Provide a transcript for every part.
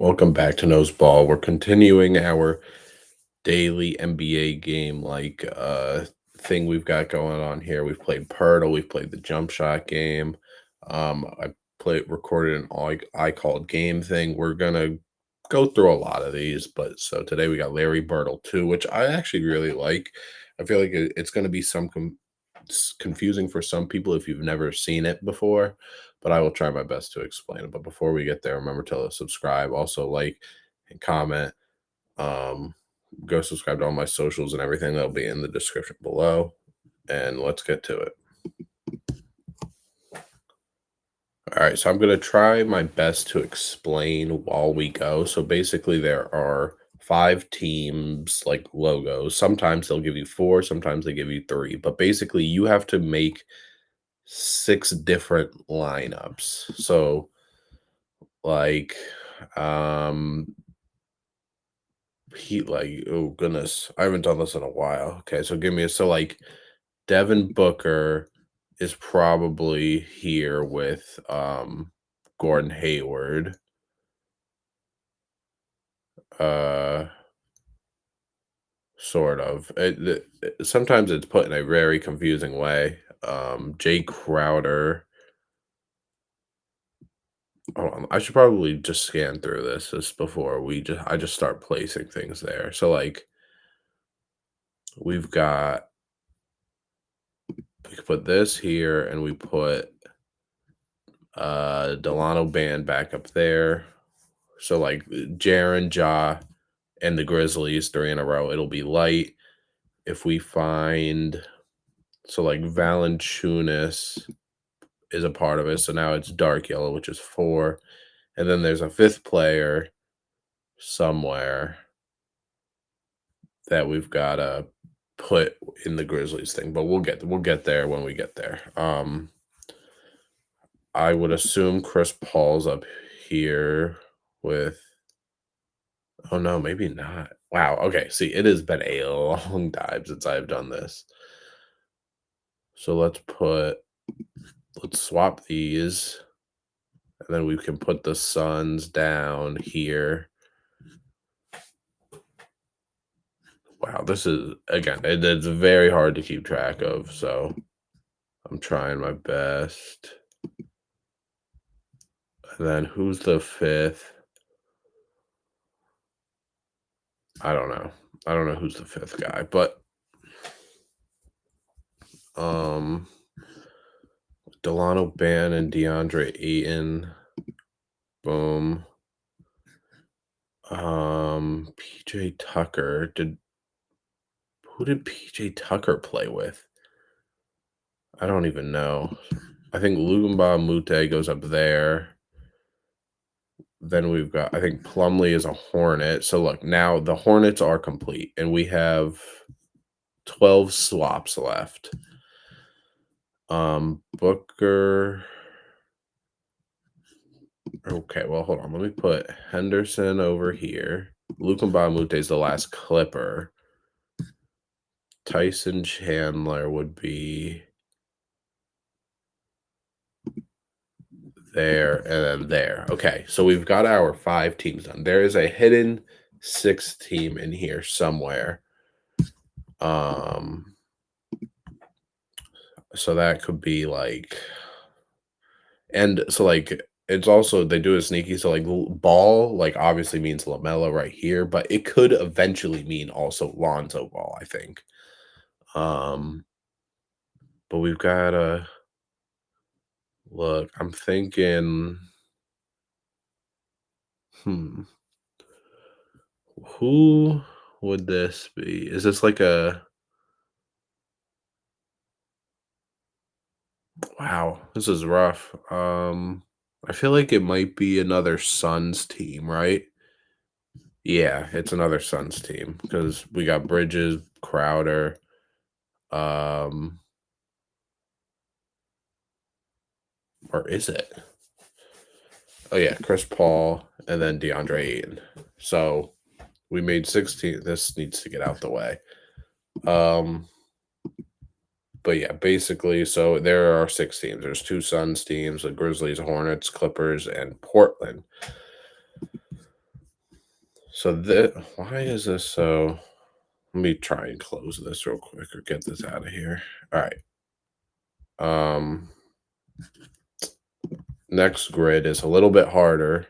Welcome back to Nose Ball. We're continuing our daily NBA game thing we've got going on here. We've played Pirtle, we've played the jump shot game. I played recorded an I called game thing. We're gonna go through a lot of these, but so today we got Larry Birdle too, which I actually really like. I feel like it's gonna be confusing for some people if you've never seen it before, but I will try my best to explain it. But before we get there, remember to subscribe, also like and comment. Um, Go subscribe to all my socials and everything. That'll be in the description below. And let's get to it. All right, so I'm going to try my best to explain while we go. So basically, there are five teams like logos. Sometimes they'll give you four, sometimes they give you three, but basically, you have to make six different lineups. So, like, um, oh goodness, I haven't done this in a while. Okay, so give me like Devin Booker is probably here with Gordon Hayward. Uh Sort of. Sometimes it's put in a very confusing way. Jay Crowder. I should probably just scan through this just before I just start placing things there. So like we've got we could put this here and we put Delano Band back up there. So like Jaren, Ja, and the Grizzlies, three in a row. It'll be light. If we find so like Valanciunas is a part of it. So now it's dark yellow, which is four. And then there's a fifth player somewhere that we've gotta put in the Grizzlies thing. But we'll get there when we get there. I would assume Chris Paul's up here with oh no, maybe not. Wow. Okay. See, it has been a long time since I've done this. So let's swap these, and then we can put the Suns down here. Wow, this is again, it's very hard to keep track of, so I'm trying my best. And then who's the fifth? I don't know. I don't know who's the fifth guy, but um Delano Ban and DeAndre Ayton. Boom. PJ Tucker. Who did PJ Tucker play with? I don't even know. I think Lumba Mute goes up there. Then we've got I think Plumlee is a Hornet. So look, now the Hornets are complete, and we have 12 swaps left. Booker. Okay, well, hold on. Let me put Henderson over here. Luka Mbamute is the last Clipper. Tyson Chandler would be there and then there. Okay, so we've got our five teams done. There is a hidden sixth team in here somewhere. Um, so that could be like, and so like it's also they do a sneaky. So like ball, like obviously means Lamella right here, but it could eventually mean also Lonzo Ball. I think. Um, but we've got a look. I'm thinking. Hmm. Who would this be? Is this like a wow, this is rough. I feel like it might be another Suns team, right? Yeah, it's another Suns team because we got Bridges, Crowder, um, or is it? Oh yeah, Chris Paul and then DeAndre Ayton. So we made 16. This needs to get out the way. Um, but yeah, basically, so there are six teams. There's two Suns teams, the Grizzlies, Hornets, Clippers, and Portland. So the why is this so let me try and close this real quick or get this out of here. All right. Um Next grid is a little bit harder.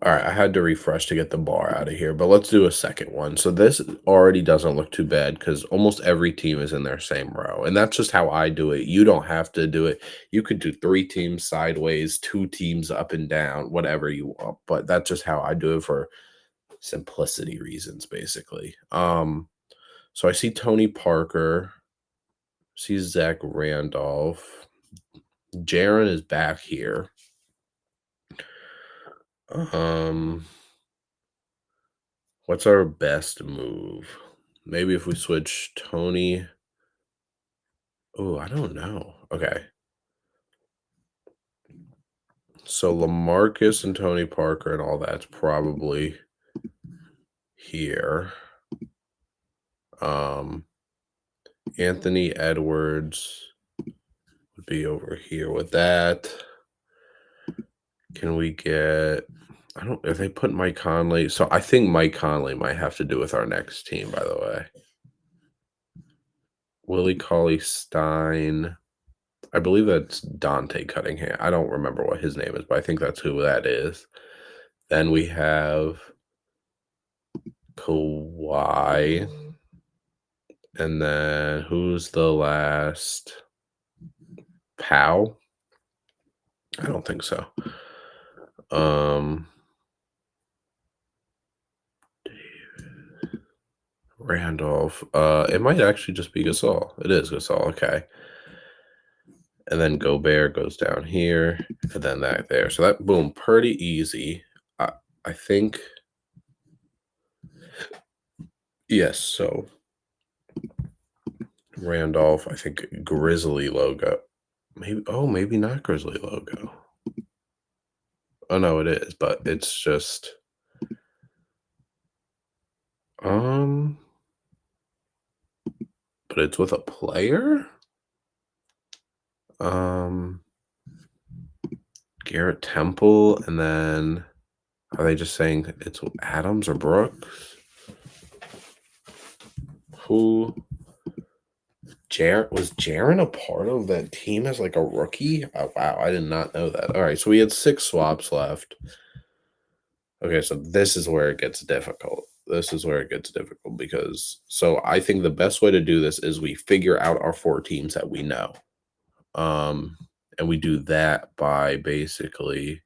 All right, I had to refresh to get the bar out of here, but let's do a second one. So this already doesn't look too bad because almost every team is in their same row. And that's just how I do it. You don't have to do it. You could do 3 teams sideways, 2 teams up and down, whatever you want. But that's just how I do it for simplicity reasons, basically. So I see Tony Parker, see Zach Randolph. Jaron is back here. Um, what's our best move? Maybe if we switch Tony. Oh, I don't know. Okay. So LaMarcus and Tony Parker and all that's probably here. Um, Anthony Edwards would be over here with that. Can we get I don't if they put Mike Conley. So I think Mike Conley might have to do with our next team, by the way. Willie Cauley Stein. I believe that's Dante Cunningham. I don't remember what his name is, but I think that's who that is. Then we have Kawhi. And then who's the last? Powell? I don't think so. Um Randolph. It might actually just be Gasol. It is Gasol, okay. And then Gobert goes down here, and then that there. So that boom, pretty easy. I think yes, so Randolph, I think Grizzly logo. Maybe not Grizzly logo. Oh no, it is, but it's just um but it's with a player? Um Garrett Temple, and then are they just saying it's Adams or Brooks? Who was Jaren a part of that team as like a rookie? Oh, wow, I did not know that. All right, so we had 6 swaps left. Okay, so this is where it gets difficult. This is where it gets difficult because so I think the best way to do this is we figure out our 4 teams that we know. Um, and we do that by basically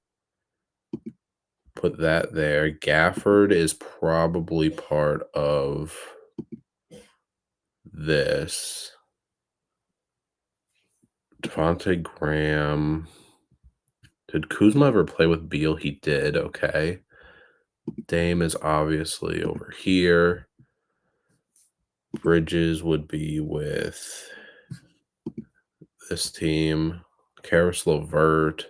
put that there. Gafford is probably part of this. Devontae Graham. Did Kuzma ever play with Beal? He did. Okay. Dame is obviously over here. Bridges would be with this team. Karis LeVert.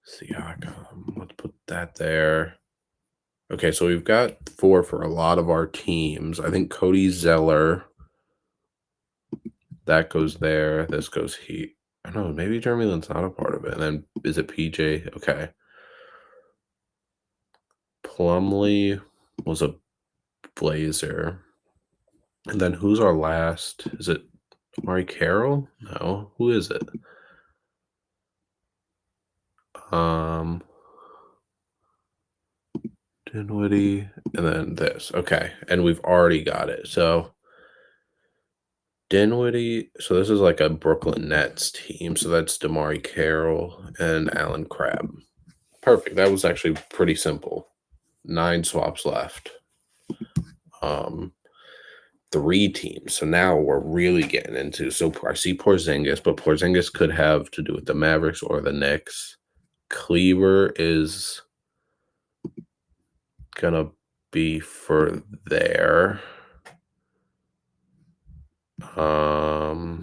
Siakam. Let's put that there. Okay, so we've got 4 for a lot of our teams. I think Cody Zeller. That goes there. This goes here. I don't know. Maybe Jeremy Lin's not a part of it. And then is it PJ? Okay. Plumlee was a Blazer. And then who's our last? Is it Amari Carroll? No. Who is it? Um Dinwiddie. And then this. Okay. And we've already got it. So Dinwiddie. So this is like a Brooklyn Nets team. So that's Damari Carroll and Alan Crabb. Perfect. That was actually pretty simple. 9 swaps left. 3 teams. So now we're really getting into. So I see Porzingis, but Porzingis could have to do with the Mavericks or the Knicks. Cleaver is gonna be for there. I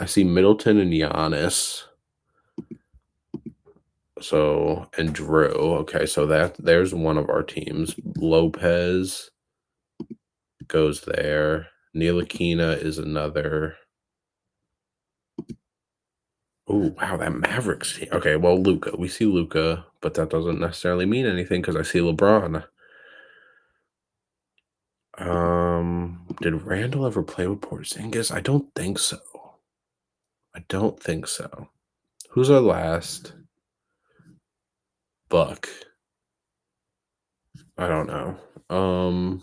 see Middleton and Giannis. So and Drew. Okay, so there's one of our teams. Lopez goes there. Ntilikina is another. Oh, wow, that Mavericks team. Okay, well, Luca. We see Luca, but that doesn't necessarily mean anything because I see LeBron. Did Randall ever play with Porzingis? I don't think so. I don't think so. Who's our last Buck? I don't know.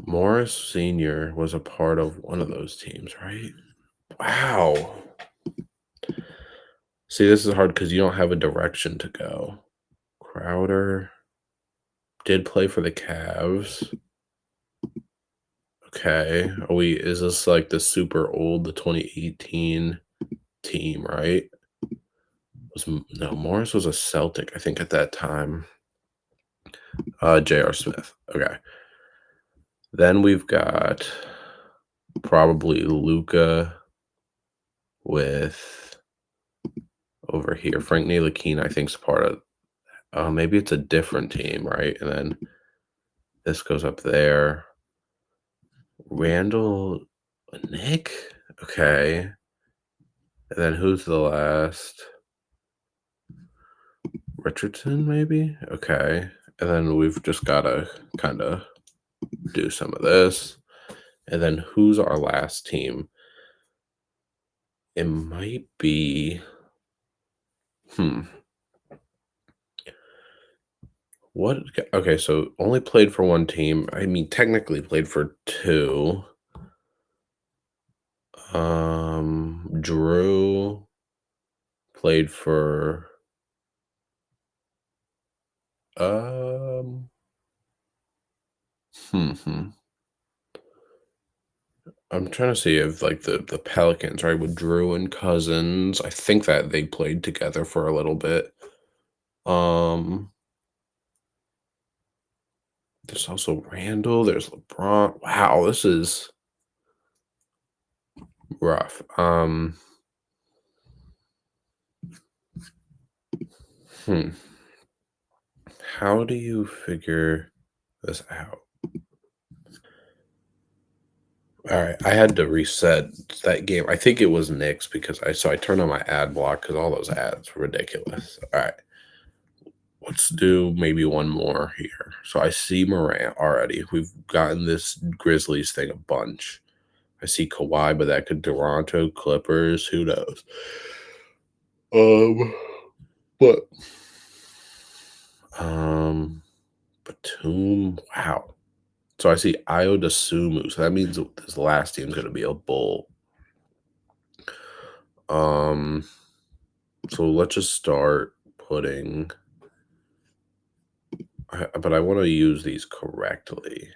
Morris Sr. was a part of one of those teams, right? Wow. See, this is hard because you don't have a direction to go. Crowder did play for the Cavs. Okay. Is this like the super old, the 2018 team, right? No, Morris was a Celtic, I think, at that time. J.R. Smith. Okay. Then we've got probably Luca with over here. Frank Ntilikina, I think, is part of. Maybe it's a different team, right? And then this goes up there. Randall, Nick. Okay. And then who's the last? Richardson, maybe. Okay. And then we've just got to kind of do some of this. And then who's our last team? It might be. Hmm. What? Okay, so only played for one team. I mean, technically played for two. Drew played for. Um. Hmm. I'm trying to see if like the Pelicans, right, with Drew and Cousins. I think that they played together for a little bit. Um. There's also Randall. There's LeBron. Wow, this is rough. Hmm. How do you figure this out? All right, I had to reset that game. I think it was Knicks because I turned on my ad block because all those ads were ridiculous. All right, let's do maybe one more here. So I see Morant already. We've gotten this Grizzlies thing a bunch. I see Kawhi, but that could Toronto Clippers. Who knows? Um, but um, Batum. Wow. So I see Io DeSumo. So that means this last team's going to be a bull. Um, so let's just start putting. But I want to use these correctly.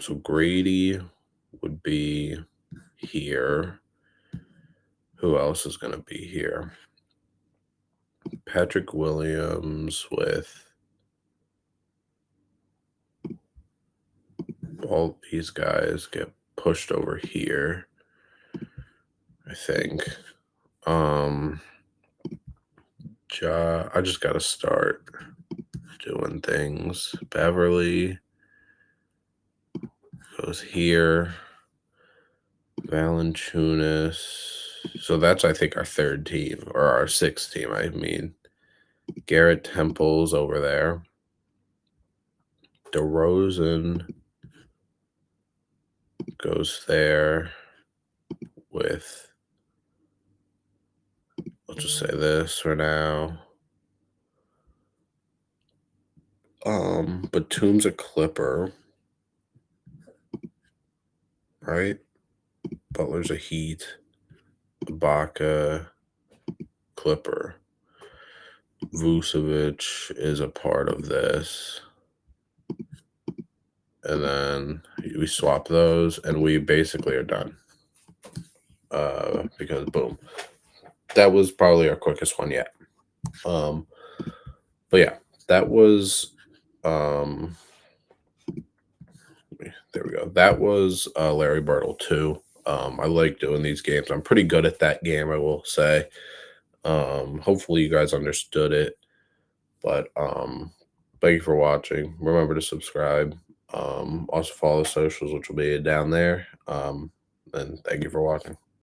So Grady would be here. Who else is going to be here? Patrick Williams with all these guys get pushed over here. I think. Um, I just got to start doing things. Beverly goes here. Valanciunas. So that's, I think, our third team or our sixth team. I mean, Garrett Temple's over there. DeRozan goes there with, let's just say this for now. Batum's a Clipper, right? Butler's a Heat. Ibaka, Clipper. Vucevic is a part of this. And then we swap those and we basically are done. Because boom. That was probably our quickest one yet. But yeah, that was there we go. That was Larry Birdle 2. I like doing these games. I'm pretty good at that game, I will say. Hopefully you guys understood it. But thank you for watching. Remember to subscribe. Also follow the socials, which will be down there. And thank you for watching.